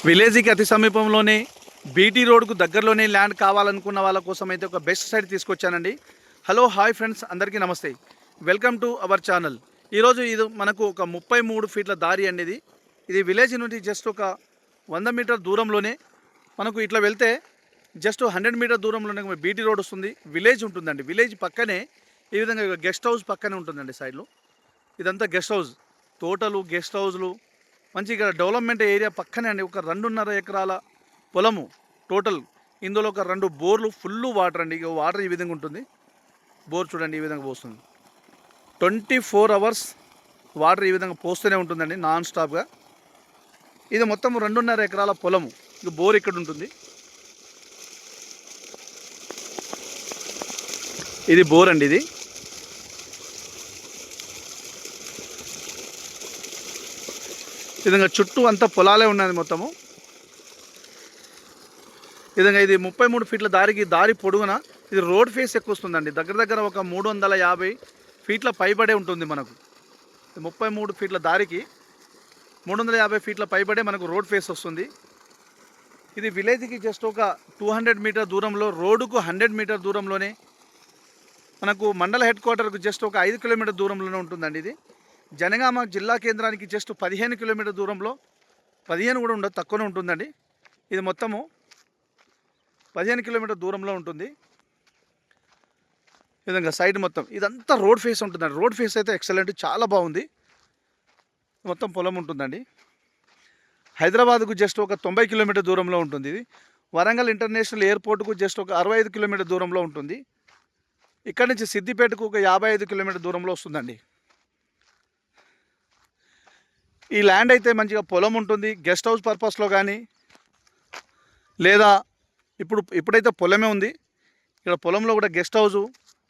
విలేజ్కి అతి సమీపంలోనే బీటీ రోడ్కు దగ్గరలోనే ల్యాండ్ కావాలనుకున్న వాళ్ళ కోసం అయితే ఒక బెస్ట్ సైట్ తీసుకొచ్చానండి. హలో హాయ్ ఫ్రెండ్స్, అందరికీ నమస్తే. Welcome to our channel. ఈరోజు ఇది మనకు ఒక 33 ఫీట్ల దారి అనేది. ఇది విలేజ్ నుండి జస్ట్ ఒక 100 మీటర్ దూరంలోనే మనకు ఇట్లా వెళ్తే జస్ట్ 100 మీటర్ దూరంలోనే బీటీ రోడ్ వస్తుంది. విలేజ్ ఉంటుందండి. విలేజ్ పక్కనే ఈ విధంగా గెస్ట్ హౌస్ పక్కనే ఉంటుందండి. సైడ్లో ఇదంతా గెస్ట్ హౌస్, తోటలు, గెస్ట్ హౌస్లు, మంచిగా డెవలప్మెంట్ ఏరియా పక్కనే అండి. ఒక 2.5 ఎకరాల పొలము టోటల్. ఇందులో ఒక 2 బోర్లు, ఫుల్ వాటర్ అండి. ఇక వాటర్ ఈ విధంగా ఉంటుంది. బోర్ చూడండి ఈ విధంగా పోస్తుంది. 24 అవర్స్ వాటర్ ఈ విధంగా పోస్తూనే ఉంటుందండి, నాన్ స్టాప్గా. ఇది మొత్తం 2.5 ఎకరాల పొలము. ఇక బోర్ ఇక్కడ ఉంటుంది. ఇది బోర్ అండి. ఇది విధంగా చుట్టూ అంతా పొలాలే ఉన్నది మొత్తము. విధంగా ఇది 33 ఫీట్ల దారి పొడుగున ఇది రోడ్ ఫేస్ ఎక్కువ వస్తుందండి. దగ్గర ఒక 350 ఫీట్ల పైబడే ఉంటుంది మనకు. 33 ఫీట్ల దారికి 350 ఫీట్ల పైబడే మనకు రోడ్ ఫేస్ వస్తుంది. ఇది విలేజ్కి జస్ట్ ఒక 200 మీటర్ దూరంలో, రోడ్డుకు 100 మీటర్ దూరంలోనే, మనకు మండల హెడ్ క్వార్టర్కు జస్ట్ ఒక 5 కిలోమీటర్ దూరంలోనే ఉంటుందండి. ఇది జనగామ జిల్లా కేంద్రానికి జస్ట్ 15 కిలోమీటర్ దూరంలో, 15 కూడా ఉండదు, తక్కువనే ఉంటుందండి. ఇది మొత్తము 15 కిలోమీటర్ దూరంలో ఉంటుంది. ఈ విధంగా సైడ్ మొత్తం ఇదంతా రోడ్ ఫేస్ ఉంటుందండి. రోడ్ ఫేస్ అయితే ఎక్సలెంట్, చాలా బాగుంది. మొత్తం పొలం ఉంటుందండి. హైదరాబాద్కు జస్ట్ ఒక 90 కిలోమీటర్ దూరంలో ఉంటుంది. ఇది వరంగల్ ఇంటర్నేషనల్ ఎయిర్పోర్ట్కు జస్ట్ ఒక 65 కిలోమీటర్ దూరంలో ఉంటుంది. ఇక్కడ నుంచి సిద్దిపేటకు ఒక 55 కిలోమీటర్ దూరంలో వస్తుందండి. ఈ ల్యాండ్ అయితే మంచిగా పొలం ఉంటుంది. గెస్ట్ హౌస్ పర్పస్లో కానీ, లేదా ఇప్పుడైతే పొలమే ఉంది. ఇక్కడ పొలంలో కూడా గెస్ట్ హౌజు,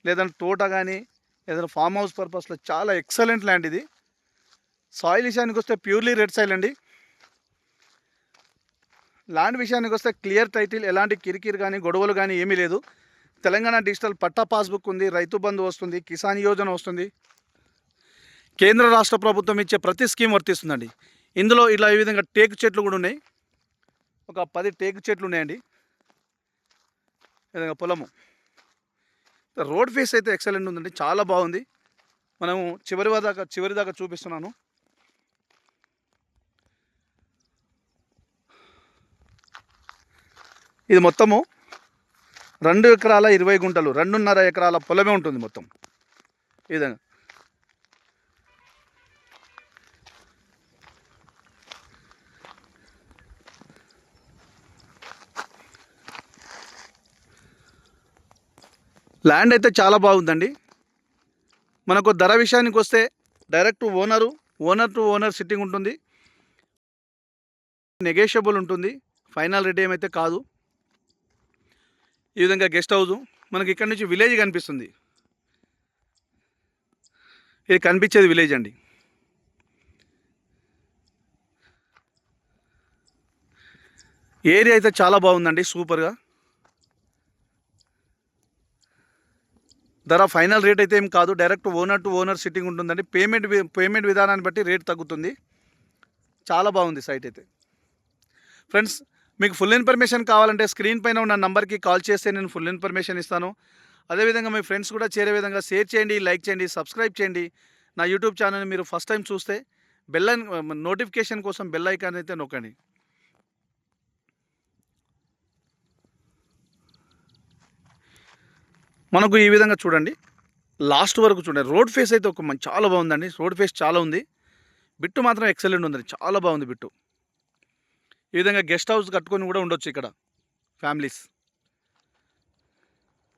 లేదంటే తోట కానీ, ఏదైనా ఫామ్ హౌస్ పర్పస్లో చాలా ఎక్సలెంట్ ల్యాండ్ ఇది. సాయిల్ విషయానికి వస్తే ప్యూర్లీ రెడ్ సాయిల్ అండి. ల్యాండ్ విషయానికి వస్తే క్లియర్ టైటిల్, ఎలాంటి కిరికిరి కానీ, గొడవలు కానీ ఏమీ లేదు. తెలంగాణ డిజిటల్ పట్టా పాస్బుక్ ఉంది, రైతు బంధు వస్తుంది, కిసాన్ యోజన వస్తుంది. కేంద్ర రాష్ట్ర ప్రభుత్వం ఇచ్చే ప్రతి స్కీమ్ వర్తిస్తుందండి. ఇందులో ఇలా ఈ విధంగా టేకు చెట్లు కూడా ఉన్నాయి. ఒక 10 టేకు చెట్లు ఉన్నాయండి. ఈ విధంగా పొలము. రోడ్ ఫేస్ అయితే ఎక్సలెంట్ ఉందండి, చాలా బాగుంది. మనము చివరి దాకా చూపిస్తున్నాను. ఇది మొత్తము 2 ఎకరాల 20 గుంటలు, 2.5 ఎకరాల పొలమే ఉంటుంది మొత్తం. ఈ విధంగా ల్యాండ్ అయితే చాలా బాగుందండి. మనకు ధర విషయానికి వస్తే direct owner to owner sitting ఉంటుంది. నెగోషియబుల్ ఉంటుంది, ఫైనల్ రేట్ ఏమైతే కాదు. ఈ విధంగా గెస్ట్ హౌజు మనకి ఇక్కడ నుంచి విలేజ్ కనిపిస్తుంది. ఇది కనిపించేది విలేజ్ అండి. ఏరియా అయితే చాలా బాగుందండి, సూపర్గా. ధర ఫైనల్ రేట్ అయితే ఏం కాదు, direct owner to owner sitting ఉంటుందండి. పేమెంట్ విధానాన్ని బట్టి రేట్ తగ్గుతుంది. చాలా బాగుంది సైట్ అయితే. ఫ్రెండ్స్, మీకు ఫుల్ ఇన్ఫర్మేషన్ కావాలంటే స్క్రీన్ పైన ఉన్న నంబర్కి కాల్ చేస్తే నేను ఫుల్ ఇన్ఫర్మేషన్ ఇస్తాను. అదేవిధంగా మీ ఫ్రెండ్స్ కూడా చేరే విధంగా షేర్ చేయండి, లైక్ చేయండి, సబ్స్క్రైబ్ చేయండి. నా యూట్యూబ్ ఛానల్ని మీరు ఫస్ట్ టైం చూస్తే నోటిఫికేషన్ కోసం బెల్ ఐకాన్ అయితే నొక్కండి. మనకు ఈ విధంగా చూడండి, లాస్ట్ వరకు చూడండి. రోడ్ ఫేస్ అయితే చాలా బాగుందండి. రోడ్ ఫేస్ చాలా ఉంది. బిట్టు మాత్రం ఎక్సలెంట్ ఉందండి, చాలా బాగుంది బిట్టు. ఈ విధంగా గెస్ట్ హౌస్ కట్టుకొని కూడా ఉండొచ్చు ఇక్కడ ఫ్యామిలీస్.